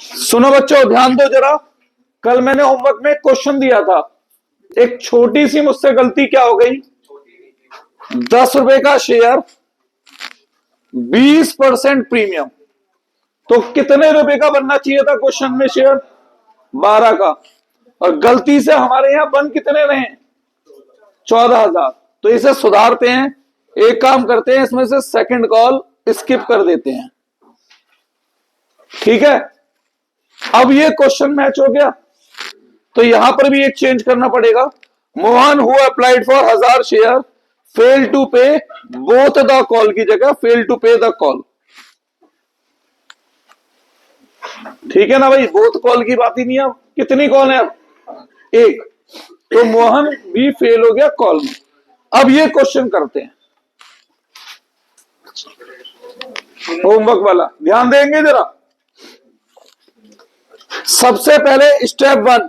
सुनो बच्चों, ध्यान दो जरा। कल मैंने होमवर्क में क्वेश्चन दिया था, एक छोटी सी मुझसे गलती क्या हो गई। 10 रुपए का शेयर, 20% प्रीमियम, तो कितने रुपए का बनना चाहिए था क्वेश्चन में शेयर? 12 का। और गलती से हमारे यहां बन कितने रहे? 14,000। तो इसे सुधारते हैं, एक काम करते हैं, इसमें से सेकंड कॉल स्किप कर देते हैं, ठीक है। अब ये क्वेश्चन मैच हो गया, तो यहां पर भी एक चेंज करना पड़ेगा। Mohan who applied for 1000 share fail to pay both the call की जगह fail to pay the call. ठीक है ना भाई, बोथ कॉल की बात ही नहीं है। अब कितनी कॉल है? अब एक। तो मोहन भी फेल हो गया कॉल में। अब ये क्वेश्चन करते हैं होमवर्क वाला, ध्यान देंगे जरा। सबसे पहले स्टेप 1,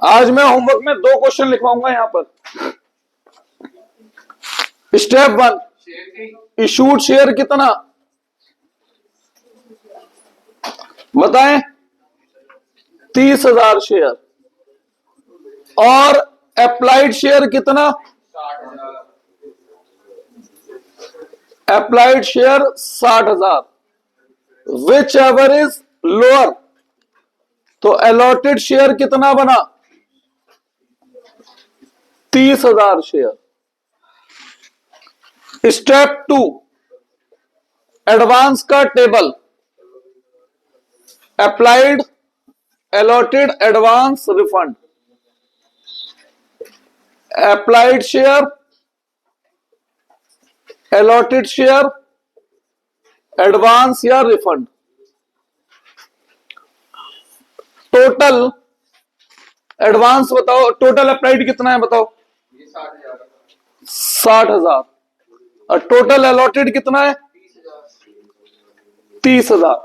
आज मैं होमवर्क में 2 क्वेश्चन लिखवाऊंगा यहां पर। स्टेप 1, इशूड शेयर कितना बताएं? 30,000 शेयर। और अप्लाइड शेयर कितना? Applied share 60,000। Which ever is lower, तो अलॉटेड शेयर कितना बना? 30,000 शेयर। स्टेप 2, एडवांस का table, applied, allotted, advance, refund. Applied share, allotted share, advance या रिफंड। टोटल एडवांस बताओ, टोटल अप्लाइड कितना है बताओ? 60,000। और टोटल अलॉटेड कितना है? 30,000।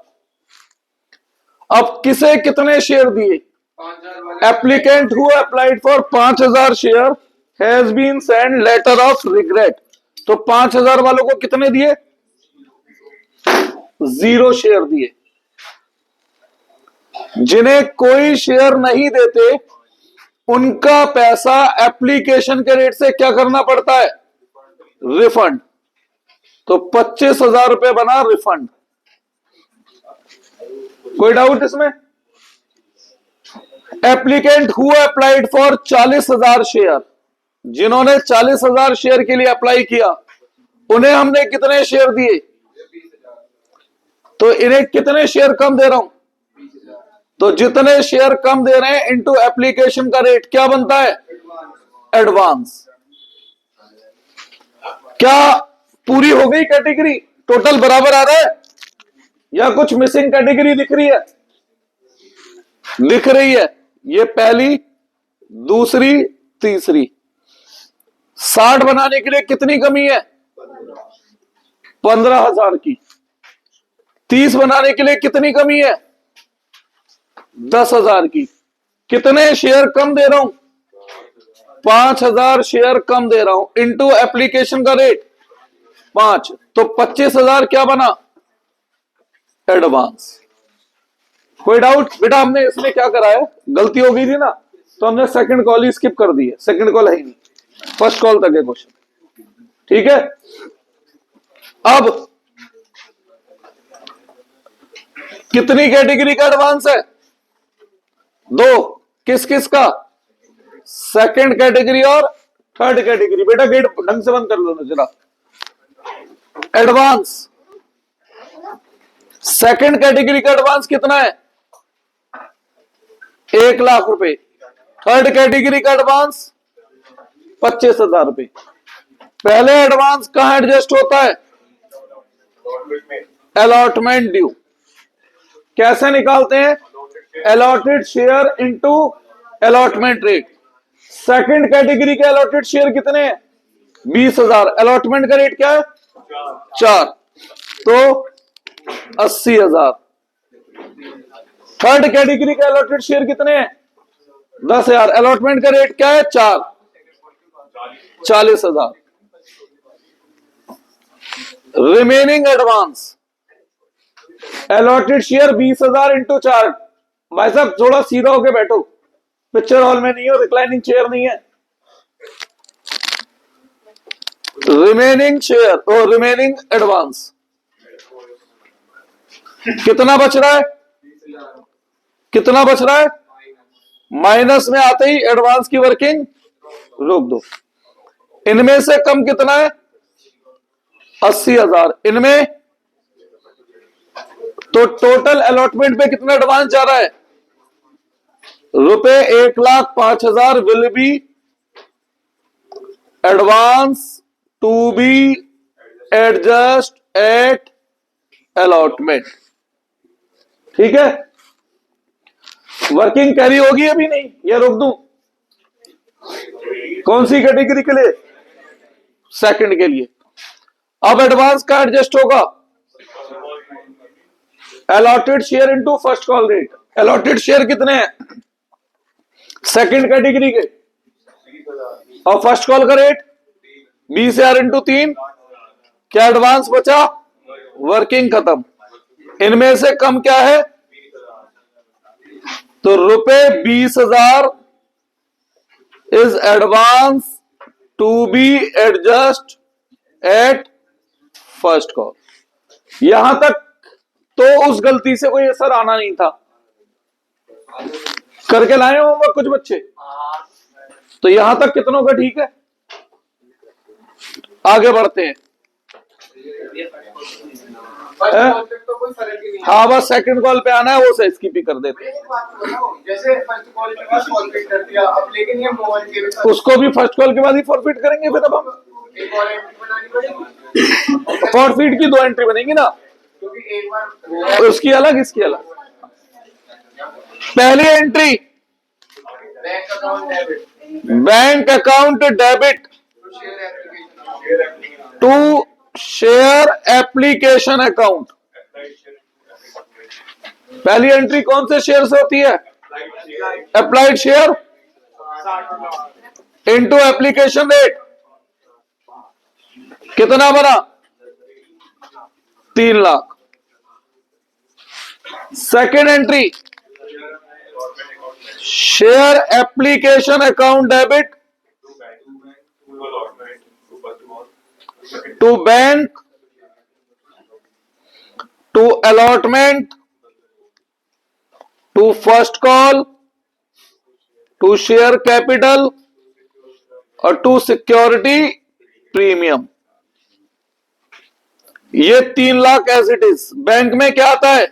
अब किसे कितने शेयर दिए? Applicant who applied for 5,000 share has been send letter of regret. तो 5,000 वालों को कितने दिए? 0 शेयर दिए। जिन्हें कोई शेयर नहीं देते उनका पैसा एप्लीकेशन के रेट से क्या करना पड़ता है? रिफंड। तो 25,000 रुपए बना रिफंड। कोई डाउट इसमें? Applicant who applied for 40,000 share, जिन्होंने 40,000 शेयर के लिए अप्लाई किया, उन्हें हमने कितने शेयर दिए? तो इन्हें कितने शेयर कम दे रहा हूं? तो जितने शेयर कम दे रहे हैं इनटू एप्लीकेशन का रेट क्या बनता है? एडवांस। क्या पूरी हो गई कैटेगरी? टोटल बराबर आ रहा है या कुछ मिसिंग कैटेगरी दिख रही है? दिख रही है। ये पहली, दूसरी, तीसरी। 60 बनाने के लिए कितनी कमी है? 15,000 की। 30 बनाने के लिए कितनी कमी है? 10,000 की। कितने शेयर कम दे रहा हूं? 5,000 शेयर कम दे रहा हूं इनटू एप्लीकेशन का रेट 5। तो 25,000 क्या बना? एडवांस। कोई डाउट? बेटा हमने इसमें क्या करा है, गलती हो गई थी ना, तो हमने सेकंड कॉल ही स्किप कर दी है। सेकंड कॉल है ही नहीं, फर्स्ट कॉल तक है क्वेश्चन, ठीक है। अब कितनी कैटेगरी का एडवांस है? 2। किस किस का? सेकंड कैटेगरी और थर्ड कैटेगरी। बेटा गेट ढंग से बंद कर लो जरा। एडवांस, सेकंड कैटेगरी का एडवांस कितना है? 1,00,000 रुपए। थर्ड कैटेगरी का एडवांस 25,000 रुपए। पहले एडवांस कहां एडजस्ट होता है? Allotment due. कैसे निकालते हैं? Allotted share into allotment rate. Second category के अलॉटेड शेयर कितने हैं? 20,000। अलॉटमेंट का रेट क्या है? 4। तो 80,000। थर्ड कैटेगरी के अलॉटेड शेयर कितने हैं? 10,000। अलॉटमेंट का रेट क्या है? 4। 40,000। Remaining advance allotted share 20,000 into 4। भाई साहब थोड़ा सीधा होके बैठो, पिक्चर हॉल में नहीं हो, रिक्लाइनिंग चेयर नहीं है। रिमेनिंग शेयर और रिमेनिंग एडवांस कितना बच रहा है? कितना बच रहा है? माइनस में आते ही एडवांस की वर्किंग रोक दो। इनमें से कम कितना है? 80,000। इनमें तो टोटल अलॉटमेंट पे कितना एडवांस जा रहा है? रुपए 1,05,000 will be advance to be adjust at allotment. ठीक है, वर्किंग कैरी होगी अभी नहीं, या रोक दूं? कौन सी कैटेगरी के लिए? सेकंड के लिए। अब एडवांस का एडजस्ट होगा allotted share into first call rate. Allotted share कितने हैं सेकंड कैटेगरी के, और फर्स्ट कॉल का रेट 20,000 इंटू 3। क्या एडवांस बचा? वर्किंग खत्म। इनमें से कम क्या है? तो रुपए 20,000 is advance to be adjust at first call. यहां तक तो उस गलती से कोई असर आना नहीं था। करके लाए होंगे कुछ बच्चे, तो यहां तक कितनों का ठीक है? आगे बढ़ते हैं। हाँ बस सेकंड कॉल पे आना है, वो से स्किप ही कर देते हैं। जैसे फर्स्ट कॉल के बाद फॉरफिट कर दिया, अब लेकिन ये मोबाइल के उसको भी फर्स्ट कॉल के बाद ही फॉरफिट करेंगे। फिर अब हम एक और एंट्री बनानी पड़ेगी, फॉरफिट की 2 एंट्री बनेगी ना, क्योंकि एक बार उसकी अलग इसकी अलग। पहली entry bank account debit bank account debit to share application account. पहली एंट्री कौन से शेयर से होती है? Applied share into application rate. कितना बना? 3 lakh. Second entry share application account debit to bank to allotment to first call to share capital और to security premium. ये 3 lakh as it is. Bank में क्या आता है?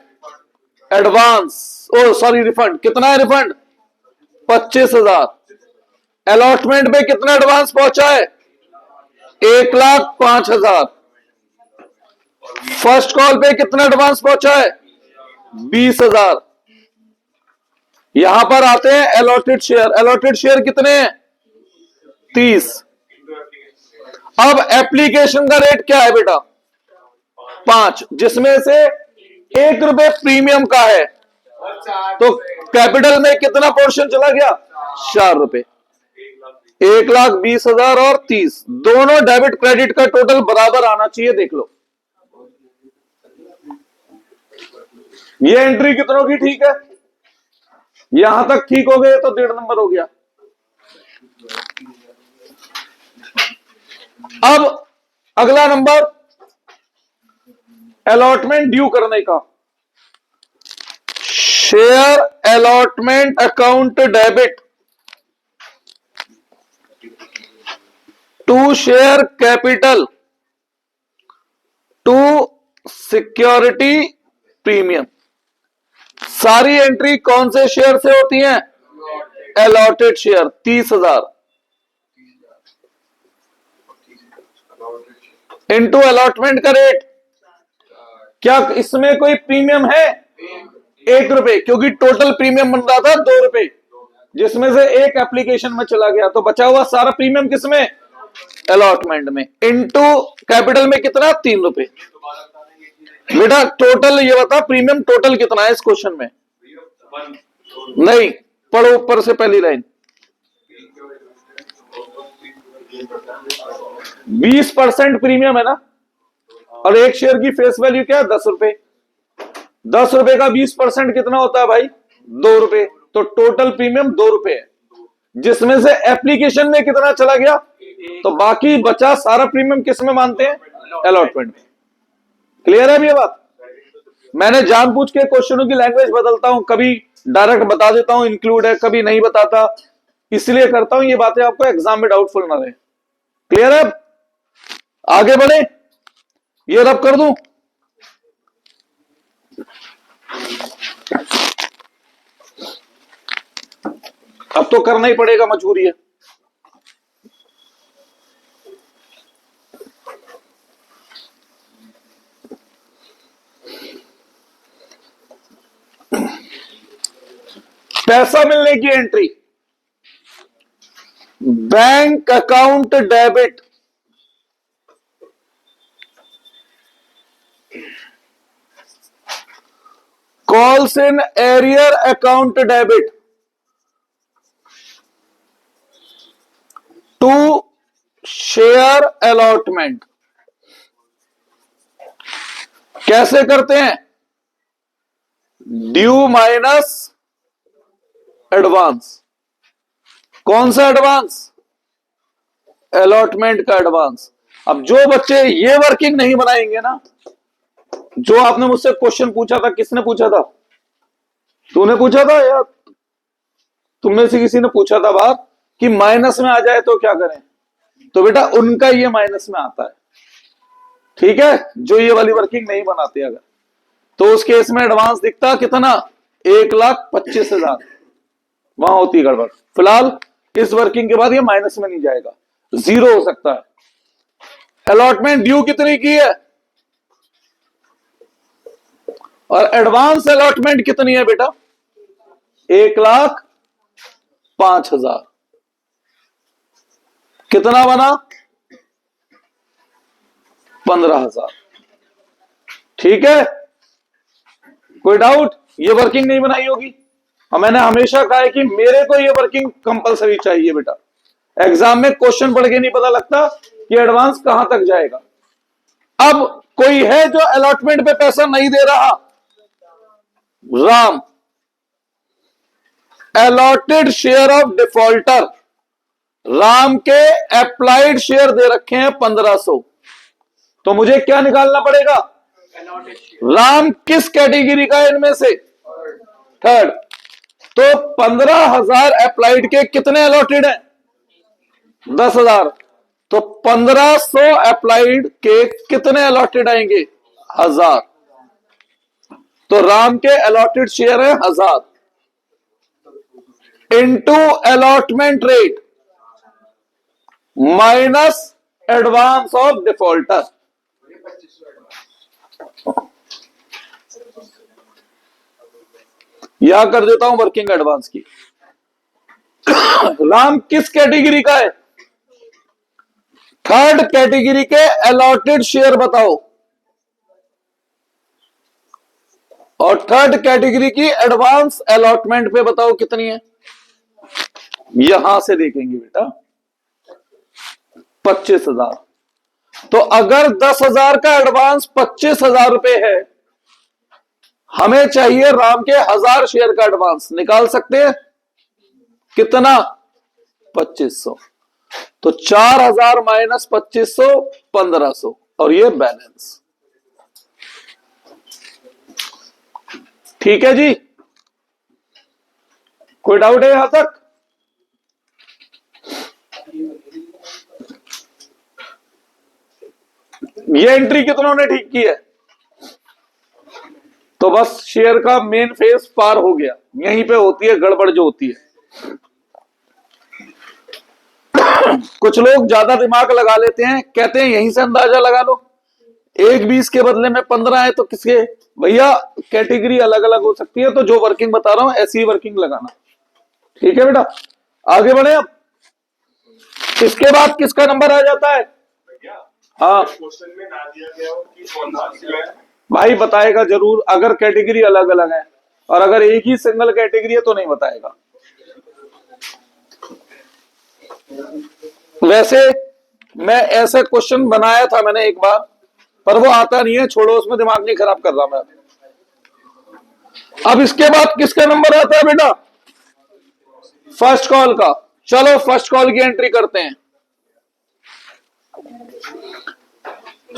Advance, oh sorry refund. कितना है रिफंड? 25,000। अलॉटमेंट में कितना एडवांस पहुंचा है? 1,05,000। फर्स्ट कॉल पे कितना एडवांस पहुंचा है? 20,000। यहां पर आते हैं अलॉटेड शेयर। अलॉटेड शेयर कितने हैं? 30। अब एप्लीकेशन का रेट क्या है बेटा? 5, जिसमें से 1 रुपए प्रीमियम का है। तो कैपिटल में कितना पोर्शन चला गया? 4 रुपए। 1,20,000 और 30 दोनों डेबिट क्रेडिट का टोटल बराबर आना चाहिए। देख लो ये एंट्री कितनों की ठीक है? यहां तक ठीक हो गए तो 1.5 नंबर हो गया। अब अगला नंबर अलॉटमेंट ड्यू करने का। Share allotment account debit to share capital to security premium. सारी एंट्री कौन से शेयर से होती हैं? अलॉटेड शेयर 30,000 इनटू अलॉटमेंट का रेट। क्या इसमें कोई प्रीमियम है? 1 रुपए, क्योंकि टोटल प्रीमियम बन रहा था 2 रुपए, जिसमें से 1 एप्लीकेशन में चला गया, तो बचा हुआ सारा प्रीमियम किसमें? अलॉटमेंट में। इनटू कैपिटल में कितना? 3 रुपए। बेटा टोटल ये बता, प्रीमियम टोटल कितना है इस क्वेश्चन में? नहीं, पढ़ो ऊपर से पहली लाइन। 20% प्रीमियम है ना, और 1 शेयर की फेस वैल्यू क्या है? 10 रुपए। ₹10 का 20% कितना होता है भाई? ₹2। तो टोटल प्रीमियम ₹2 है, जिसमें से एप्लीकेशन में कितना चला गया? तो बाकी बचा सारा प्रीमियम किस में मानते हैं? अलॉटमेंट में। क्लियर है अब ये बात? मैंने जानबूझ के क्वेश्चनों की लैंग्वेज बदलता हूं, कभी डायरेक्ट बता देता हूं इंक्लूड है, कभी नहीं बताता, इसलिए करता हूं ये बातें आपको एग्जाम में डाउटफुल ना रहे। क्लियर है? आगे बढ़े, ये रब कर दूं। अब तो करना ही पड़ेगा, मजबूरी है। पैसा मिलने की entry, bank account debit, calls in arrear account debit to share allotment. कैसे करते हैं? Due minus advance. कौन सा एडवांस? अलॉटमेंट का एडवांस। अब जो बच्चे ये वर्किंग नहीं बनाएंगे ना, जो आपने मुझसे क्वेश्चन पूछा था, किसने पूछा था? तूने पूछा था या तुम में से किसी ने पूछा था बात कि माइनस में आ जाए तो क्या करें? तो बेटा उनका ये माइनस में आता है, ठीक है, जो ये वाली वर्किंग नहीं बनाते। अगर तो उस केस में एडवांस दिखता कितना? 1,25,000। वहां होती गड़बड़। फिलहाल इस वर्किंग के बाद ये माइनस में नहीं जाएगा, 0 हो सकता है। अलॉटमेंट ड्यू कितनी की है और एडवांस अलॉटमेंट कितनी है बेटा? 1,05,000। कितना बना? 15,000। ठीक है, कोई डाउट? ये वर्किंग नहीं बनाई होगी। और मैंने हमेशा कहा है कि मेरे को ये वर्किंग कंपलसरी चाहिए बेटा। एग्जाम में क्वेश्चन पढ़ के नहीं पता लगता कि एडवांस कहां तक जाएगा। अब कोई है जो अलॉटमेंट पे पैसा नहीं दे रहा? Ram, allotted share of defaulter, Ram के अप्लाइड शेयर दे रखे हैं 1,500। तो मुझे क्या निकालना पड़ेगा? राम किस कैटेगरी का है इनमें से? थर्ड। तो 15,000 अप्लाइड के कितने अलॉटेड हैं? 10,000। तो 1,500 अप्लाइड के कितने अलॉटेड आएंगे? 1,000। तो राम के अलॉटेड शेयर है 1,000 into allotment rate minus advance of defaulter. यहां कर देता हूं वर्किंग एडवांस की। राम किस कैटेगरी का है? थर्ड कैटेगरी के अलॉटेड शेयर बताओ और थर्ड कैटेगरी की एडवांस अलॉटमेंट पे बताओ कितनी है। यहां से देखेंगे बेटा, 25,000। तो अगर 10,000 का एडवांस 25,000 रुपए है, हमें चाहिए राम के 1,000 शेयर का एडवांस। निकाल सकते हैं कितना? 2,500। तो 4,000 माइनस 2,500 1,500 और ये बैलेंस। ठीक है जी, कोई डाउट है यहां तक? ये एंट्री कितनों ने ठीक की है? तो बस शेयर का मेन फेज पार हो गया। यहीं पे होती है गड़बड़ जो होती है। कुछ लोग ज्यादा दिमाग लगा लेते हैं, कहते हैं यहीं से अंदाजा लगा लो, 1,20 के बदले में 15 है तो किसके? भैया कैटेगरी अलग अलग हो सकती है, तो जो वर्किंग बता रहा हूं ऐसी वर्किंग लगाना। ठीक है बेटा, आगे बढ़े। अब इसके बाद किसका नंबर आ जाता है? हाँ क्वेश्चन में ना दिया गया हो कि कौन सा है भाई, बताएगा जरूर अगर कैटेगरी अलग अलग है, और अगर एक ही सिंगल कैटेगरी है तो नहीं बताएगा। वैसे मैं ऐसे क्वेश्चन बनाया था मैंने एक बार, पर वो आता नहीं है, छोड़ो, उसमें दिमाग नहीं खराब कर रहा मैं। अब इसके बाद किसका नंबर आता है बेटा? फर्स्ट कॉल का। चलो फर्स्ट कॉल की एंट्री करते हैं।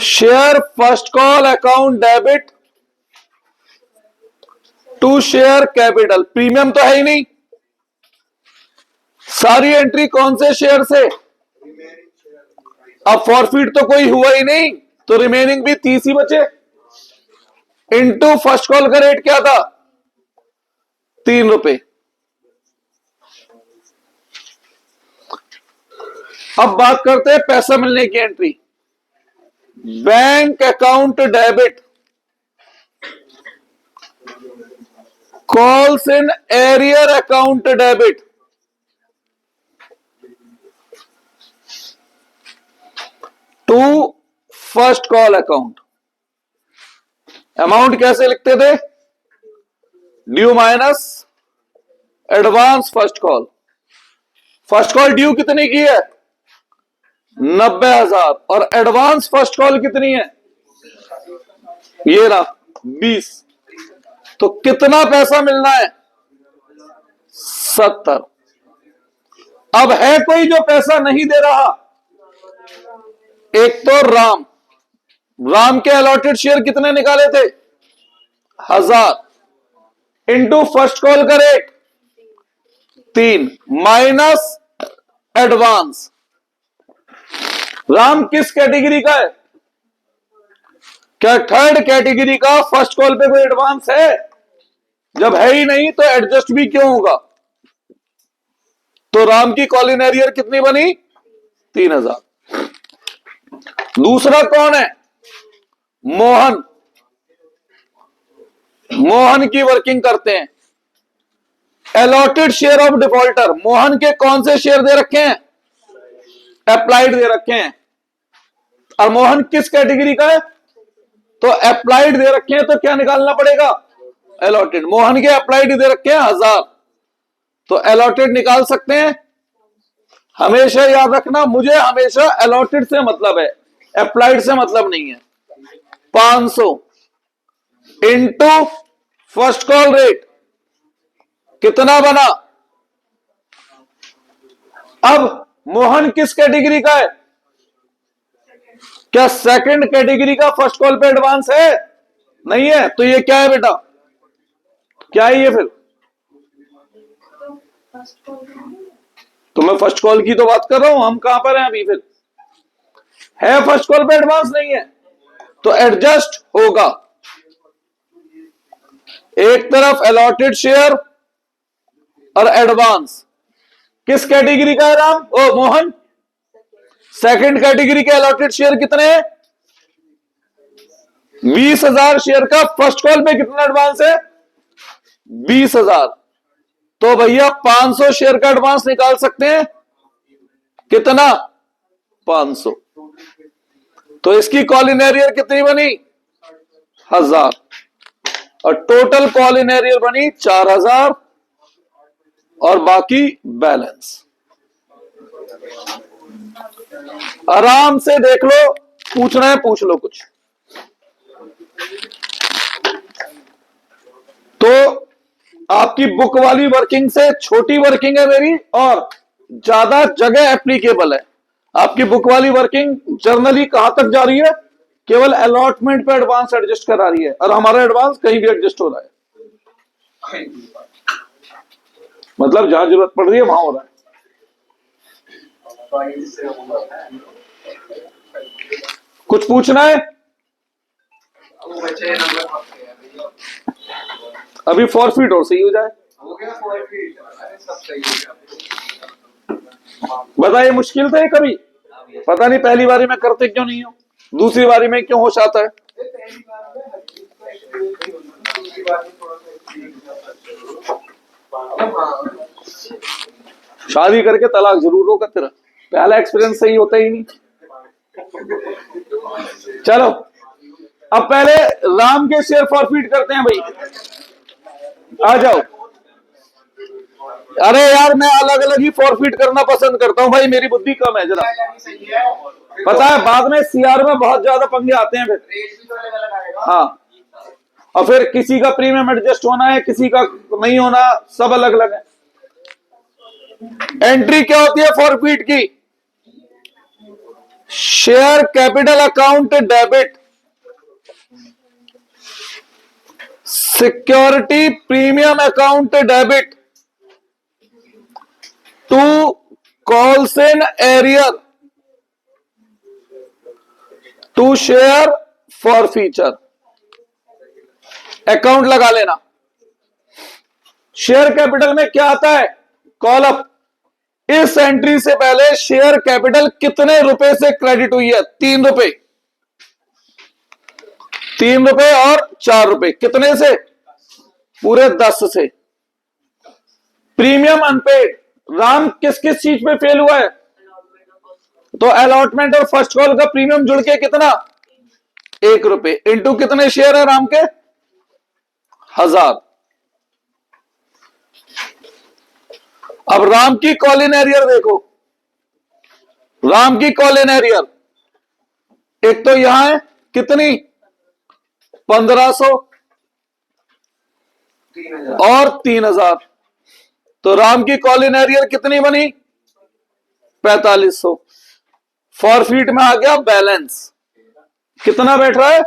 Share first call account debit to share capital. Premium तो है ही नहीं, सारी एंट्री कौन से शेयर से? अब फॉरफिट तो कोई हुआ ही नहीं, तो रिमेनिंग भी 30 ही बचे। इनटू फर्स्ट कॉल का रेट क्या था? 3 रुपए। अब बात करते हैं पैसा मिलने की entry. Bank account debit calls in arrear account debit to first call account. Amount कैसे लिखते थे? Due minus advance first call. First call due कितनी की है? 90,000। और एडवांस फर्स्ट कॉल कितनी है? ये ना 20। तो कितना पैसा मिलना है? 70। अब है कोई जो पैसा नहीं दे रहा? एक तो राम के अलॉटेड शेयर कितने निकाले थे? 1000 इंटू फर्स्ट कॉल का रेट 3 माइनस एडवांस। राम किस कैटेगरी का है? क्या थर्ड कैटेगरी का फर्स्ट कॉल पे कोई एडवांस है? जब है ही नहीं तो एडजस्ट भी क्यों होगा? तो राम की कॉल इन एरियर कितनी बनी? 3000। दूसरा कौन है? मोहन की वर्किंग करते हैं। Allotted share of defaulter. Mohan के कौन से शेयर दे रखे हैं? अप्लाइड दे रखे हैं। और मोहन किस कैटेगरी का है? तो अप्लाइड दे रखे हैं, तो क्या निकालना पड़ेगा? अलॉटेड। मोहन के अप्लाइड दे रखे हैं 1000, तो अलॉटेड निकाल सकते हैं। हमेशा याद रखना, मुझे हमेशा अलॉटेड से मतलब है, अप्लाइड से मतलब नहीं है। 500 इंटू फर्स्ट कॉल रेट कितना बना? अब मोहन किस कैटेगरी का है? क्या सेकंड कैटेगरी का फर्स्ट कॉल पे एडवांस है? नहीं है। तो ये क्या है बेटा? क्या है ये फिर? तो मैं फर्स्ट कॉल की तो बात कर रहा हूं, हम कहां पर हैं अभी? फिर है फर्स्ट कॉल पे एडवांस नहीं है, तो एडजस्ट होगा। एक तरफ अलॉटेड शेयर और एडवांस। किस कैटेगरी का है राम? ओ मोहन सेकंड कैटेगरी के अलॉटेड शेयर कितने हैं? 20,000 शेयर का फर्स्ट कॉल पे कितना एडवांस है? 20,000। तो भैया 500 शेयर का एडवांस निकाल सकते हैं। कितना? 500। तो इसकी कॉल इन एरियर कितनी बनी? 1000। और टोटल कॉल इन एरियर बनी 4000 और बाकी बैलेंस। आराम से देख लो, पूछना है पूछ लो कुछ। तो आपकी बुक वाली वर्किंग से छोटी वर्किंग है मेरी, और ज्यादा जगह एप्लीकेबल है। आपकी बुक वाली वर्किंग जर्नली कहां तक जा रही है? केवल अलॉटमेंट पे एडवांस एडजस्ट करा रही है, और हमारा एडवांस कहीं भी एडजस्ट हो रहा है। मतलब जहां जरूरत पड़ रही है वहां हो रहा है। कुछ पूछना है? अभी फॉरफिट और सही हो जाए। बताइए, मुश्किल था ये कभी? पता नहीं पहली बारी में करते क्यों नहीं हो, दूसरी बारी में क्यों होश आता है? शादी करके तलाक जरूर होगा तेरा, पहला एक्सपीरियंस सही होता ही नहीं। चलो अब पहले राम के शेयर फॉरफिट करते हैं भाई। आ जाओ। अरे यार मैं अलग अलग ही फॉरफिट करना पसंद करता हूं भाई, मेरी बुद्धि कम है जरा। पता है बाद में सीआर में बहुत ज्यादा पंगे आते हैं फिर। हाँ और फिर किसी का प्रीमियम एडजस्ट होना है, किसी का नहीं होना, सब अलग अलग है। एंट्री क्या होती है फॉरफीट की? Share capital account debit, security premium account debit to calls in arrear to share forfeiture. Account लगा लेना। शेयर कैपिटल में क्या आता है? Call up. इस एंट्री से पहले शेयर कैपिटल कितने रुपए से क्रेडिट हुई है? 3 रुपए। 3 रुपए और 4 रुपए, कितने से? पूरे 10 से। प्रीमियम अनपेड, राम किस किस चीज पे फेल हुआ है? तो अलॉटमेंट और फर्स्ट कॉल का प्रीमियम जुड़ के कितना? 1 रुपए। इंटू कितने शेयर है राम के? 1000। अब राम की कॉल इन एरियर देखो। राम की कॉल इन एरियर एक तो यहां है कितनी? 1500 और 3000। तो राम की कॉल इन एरियर कितनी बनी? 4500। फॉरफीट में आ गया बैलेंस, कितना बैठ रहा है?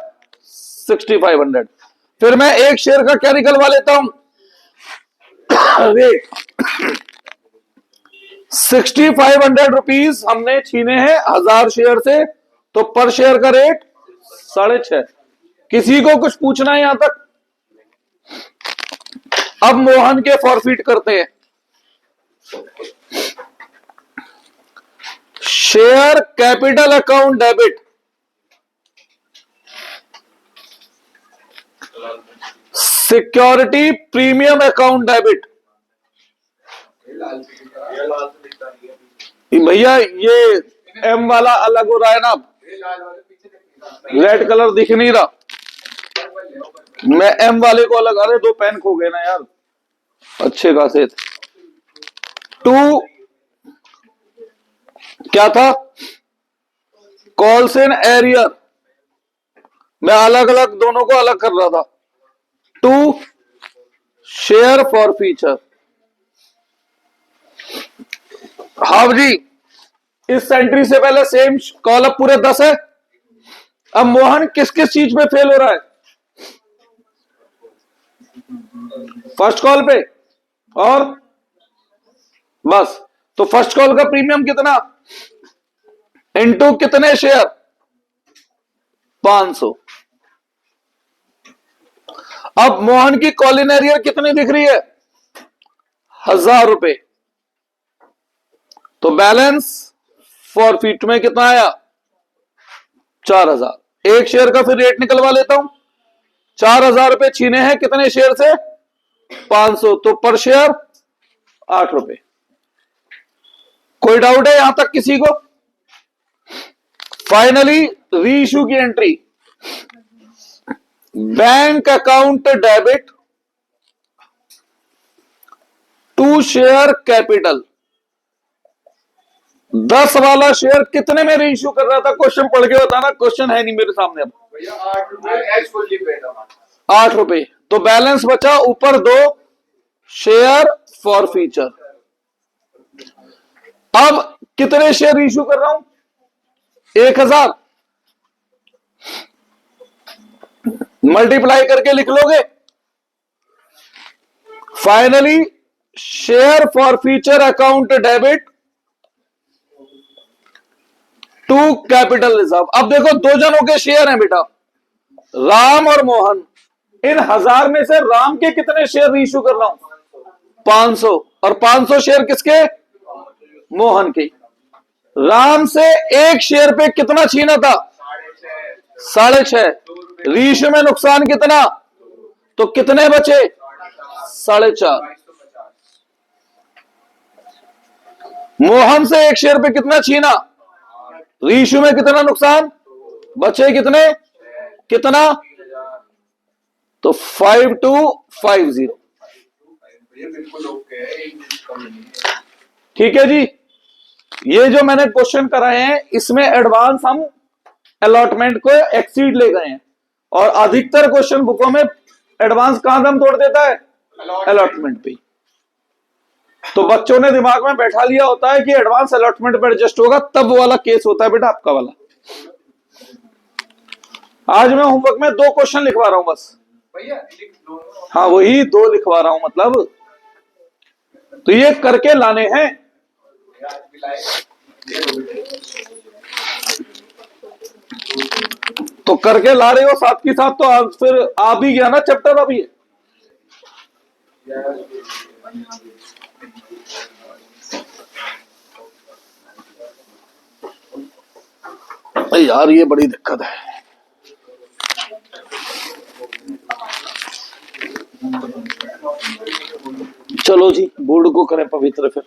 6500। फिर मैं एक शेयर का क्या निकलवा लेता हूं? रेट 6500 रुपीज हमने छीने हैं 1000 शेयर से, तो पर शेयर का रेट 6.5। किसी को कुछ पूछना है यहां तक? अब मोहन के फॉरफीट करते हैं। Share capital account debit, security premium account debit. भैया ये एम वाला अलग हो रहा है ना, रेड कलर दिख नहीं रहा। मैं एम वाले को अलग, अरे 2 पेन खो गए ना यार, अच्छे खासे थे। 2 क्या था? कॉल्स इन एरियर, मैं अलग अलग दोनों को अलग कर रहा था। 2 शेयर फॉर फीचर। हाँ जी, इस एंट्री से पहले सेम कॉल अप पूरे 10 है। अब मोहन किस किस चीज पे फेल हो रहा है? फर्स्ट कॉल पे और बस। तो फर्स्ट कॉल का प्रीमियम कितना? इनटू कितने शेयर? 500। अब मोहन की कॉल इन एरियर कितनी दिख रही है? 1000 रुपए। तो बैलेंस फॉरफीट में कितना आया? 4000। एक शेयर का फिर रेट निकलवा लेता हूं। 4000 रुपए छीने हैं कितने शेयर से? 500। तो पर शेयर 8 रुपए। कोई डाउट है यहां तक किसी को? फाइनली री इशू की entry, bank account debit to share capital. 10 वाला शेयर कितने में री इशू कर रहा था? क्वेश्चन पढ़ के बताना, क्वेश्चन है नहीं मेरे सामने अब। 8 रुपए। तो बैलेंस बचा ऊपर 2 शेयर फॉर फीचर। अब कितने शेयर इशू कर रहा हूं? 1000। मल्टीप्लाई करके लिख लोगे। Finally share forfeiture account debit to capital reserve. अब देखो 2 जनों के शेयर हैं बेटा, राम और मोहन। इन 1000 में से राम के कितने शेयर इशू कर रहा हूं? 500। और 500 शेयर किसके? मोहन के। राम से एक शेयर पे कितना छीना था? 6.5। रीइशू में नुकसान कितना? तो कितने बचे? 4.5। मोहन से एक शेयर पे कितना छीना? रीइशू में कितना नुकसान? बचे कितने? कितना? तो 5250। ठीक है जी। ये जो मैंने क्वेश्चन कराए हैं इसमें एडवांस हम अलॉटमेंट को एक्सीड ले गए हैं, और अधिकतर क्वेश्चन बुकों में एडवांस कहां दम तोड़ देता है? अलॉटमेंट पे। तो बच्चों ने दिमाग में बैठा लिया होता है कि एडवांस अलॉटमेंट पे एडजस्ट होगा, तब वाला केस होता है बेटा आपका वाला। आज मैं होमवर्क में 2 क्वेश्चन लिखवा रहा हूं बस। भैया लिख दो। हाँ वही 2 लिखवा रहा हूं मतलब, तो ये करके लाने हैं। तो करके ला रहे हो साथ के साथ, तो आप फिर आ भी गया ना चैप्टर अभी। यार ये बड़ी दिक्कत है। चलो जी बोर्ड को करें पवित्र फिर।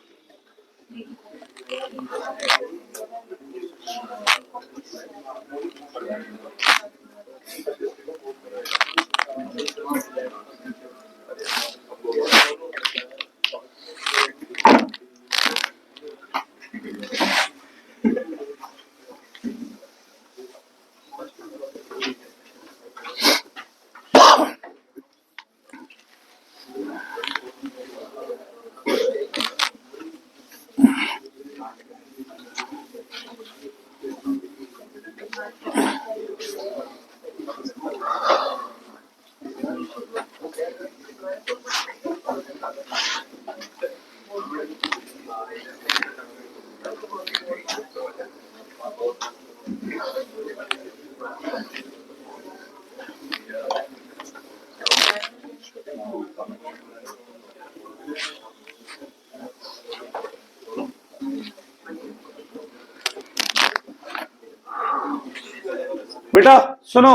बेटा सुनो,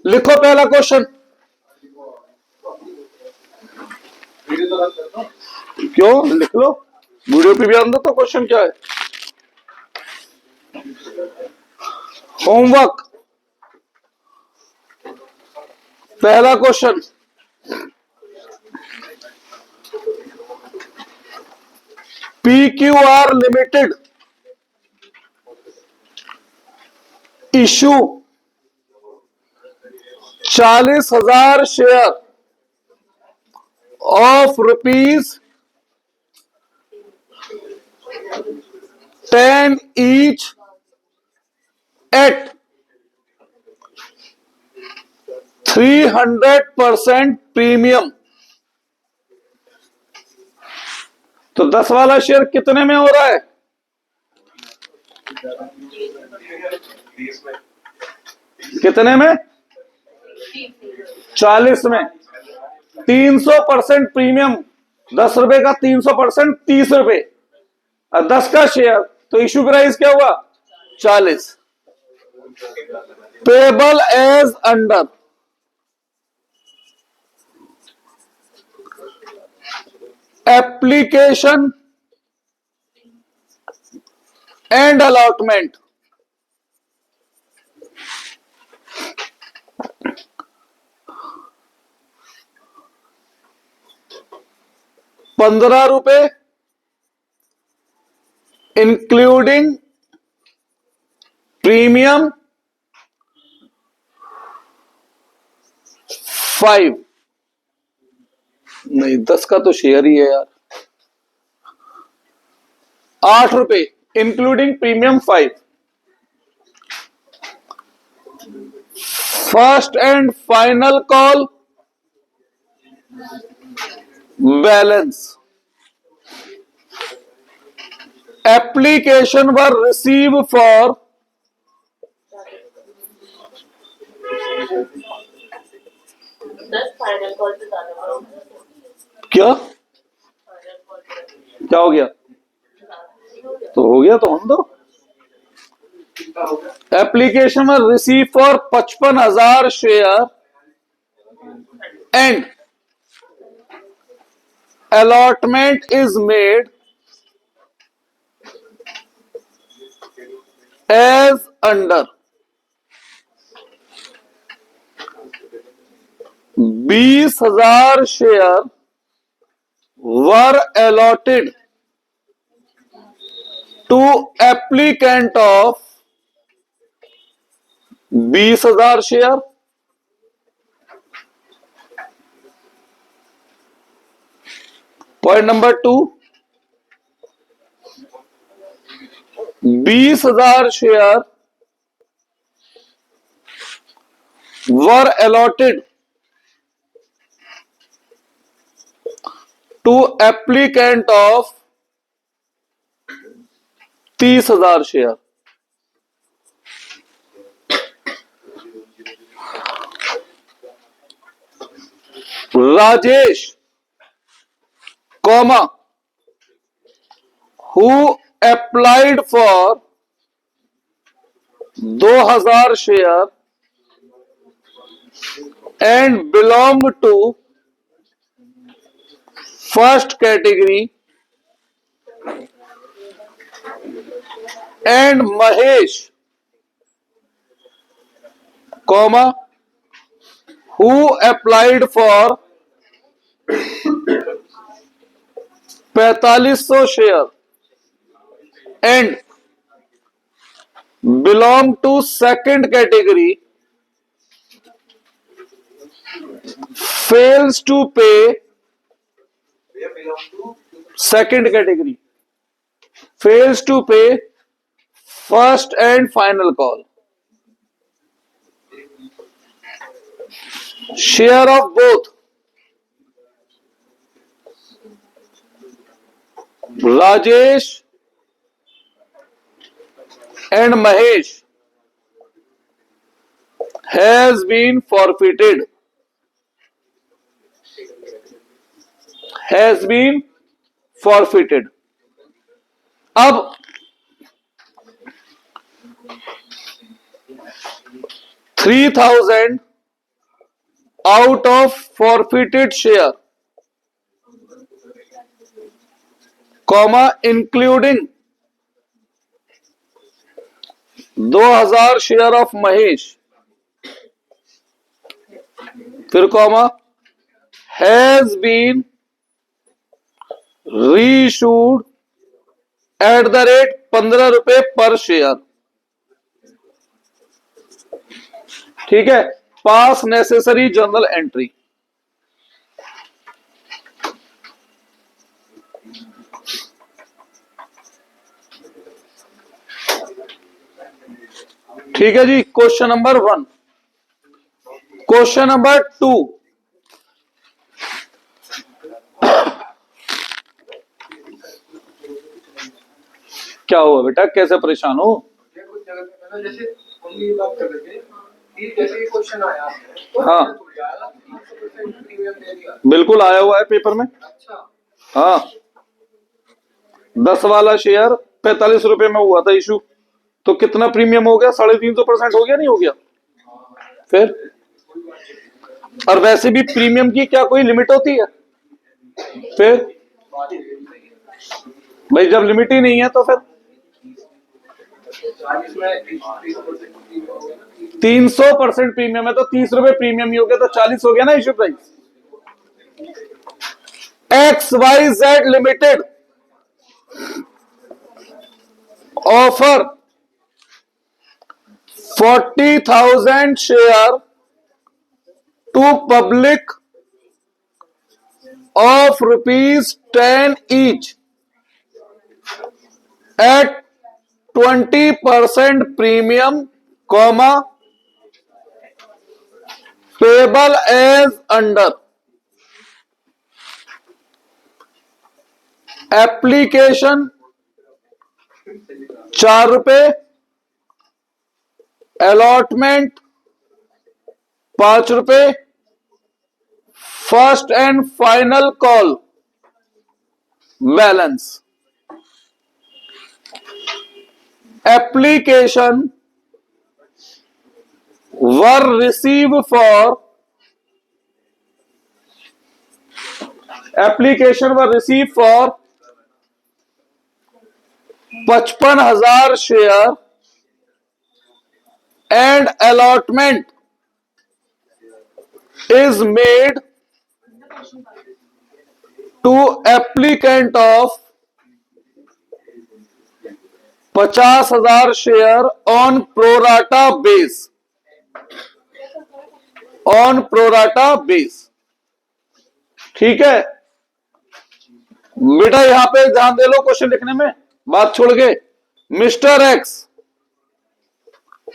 लिखो पहला क्वेश्चन। क्यों लिख लो, वीडियो पे भी आंदो तो क्वेश्चन क्या है। होमवर्क पहला question, PQR limited issue 40,000 share of ₹10 each at 300% premium. तो 10 वाला शेयर कितने में हो रहा है? कितने में? 40 में। 300% प्रीमियम, 10 रुपए का 300%, 30 रुपए। और 10 का शेयर, तो इशू प्राइस क्या हुआ? 40। Payable as under application and allotment. ₹15 including premium 5। नहीं 10 का तो शेयर ही है यार। ₹8 including premium 5। First and final call balance. Application were receive for final call पे ज्यादा क्या क्या हो गया? तो हो गया तो हम दो। एप्लीकेशन में receive for 55,000 share and allotment is made as under 20,000 share were allotted to applicant of 20,000 share point number 2, 20,000 share were allotted to applicant of 30,000 share. Rajesh comma who applied for 2,000 share and belong to first category and Mahesh comma who applied for 4,500 share and belong to second category fails to pay second category fails to pay first and final call. Share of both Rajesh and Mahesh has been forfeited. Has been forfeited. अब 3,000 out of forfeited share, comma including 2,000 share of Mahesh, फिर comma has been reissued at the rate 15 रुपए पर share. ठीक है, पास necessary journal entry. ठीक है जी, question number 1। Question number 2, क्या हुआ बेटा, कैसे परेशान हो? कुछ जगह पे ना, जैसे हम ये बात कर रहे थे कि जैसे ये क्वेश्चन आया हाँ 300% प्रीमियम दे दिया। बिल्कुल आया हुआ है पेपर में। अच्छा, हाँ 10 वाला शेयर 45 रुपए में हुआ था इशू, तो कितना प्रीमियम हो गया? 350% हो गया, नहीं हो गया? फिर और वैसे भी प्रीमियम की क्या कोई लिमिट होती है? फिर भाई जब लिमिट ही नहीं है तो फिर 300% प्रीमियम है तो 30 रुपए प्रीमियम ही हो गया, तो 40 हो गया ना issue price. XYZ limited offer 40,000 share to public of ₹10 each at 20% premium, comma payable as under application 4 रुपए, अलॉटमेंट 5 रुपए, first and final call balance. Application were receive for 55,000 share and allotment is made to applicant of 50,000 share on prorata base, on prorata base। ठीक है, बेटा यहां पे ध्यान दे लो question लिखने में, बात छोड़ के। Mister X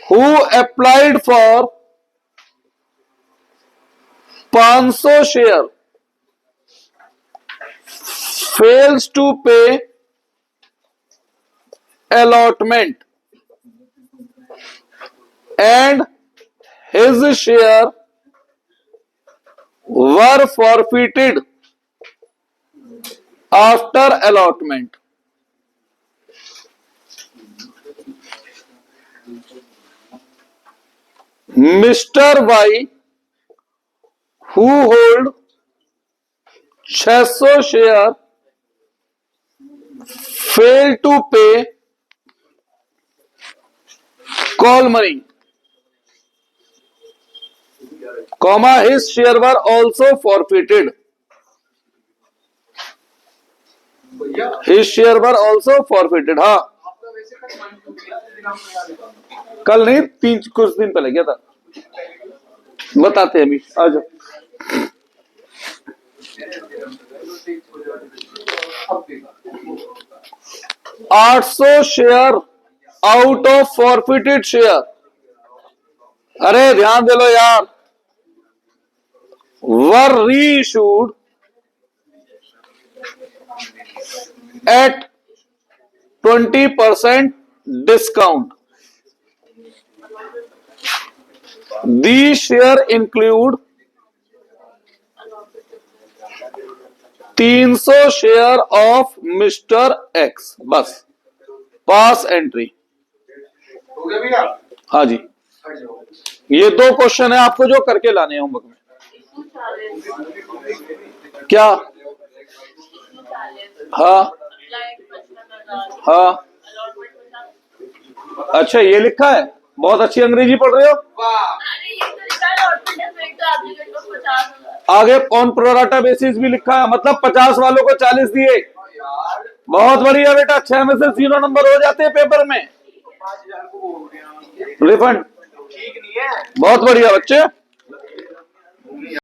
who applied for 500 share fails to pay allotment and his share were forfeited after allotment. Mr. Y who hold 600 share failed to pay call money, comma his share were also forfeited. His share were also forfeited. हाँ, आपका वैसे कल मन टूट गया, इस दिन हम यहाँ देखा। कल नहीं, कुछ दिन पहले गया था, बताते हैं अभी। आ जाओ। 800 share out of forfeited share. अरे ध्यान दे लो यार। वर री issued at 20% discount. The share include 300 share of mister x. बस पास एंट्री। हो गया भैया? हाँ जी, हट जाओ। ये 2 क्वेश्चन है आपको जो करके लाने हैं होमवर्क में। क्या? हाँ हाँ, अच्छा ये लिखा है, बहुत अच्छी अंग्रेजी पढ़ रहे हो। वाह, आगे ऑन प्रोराटा बेसिस भी लिखा है, मतलब 50 वालों को 40 दिए। यार बहुत बढ़िया बेटा, 6 में से 0 नंबर हो जाते हैं पेपर में। 5,000 को हो गया। रिफंड। ठीक नहीं है। बहुत बढ़िया बच्चे।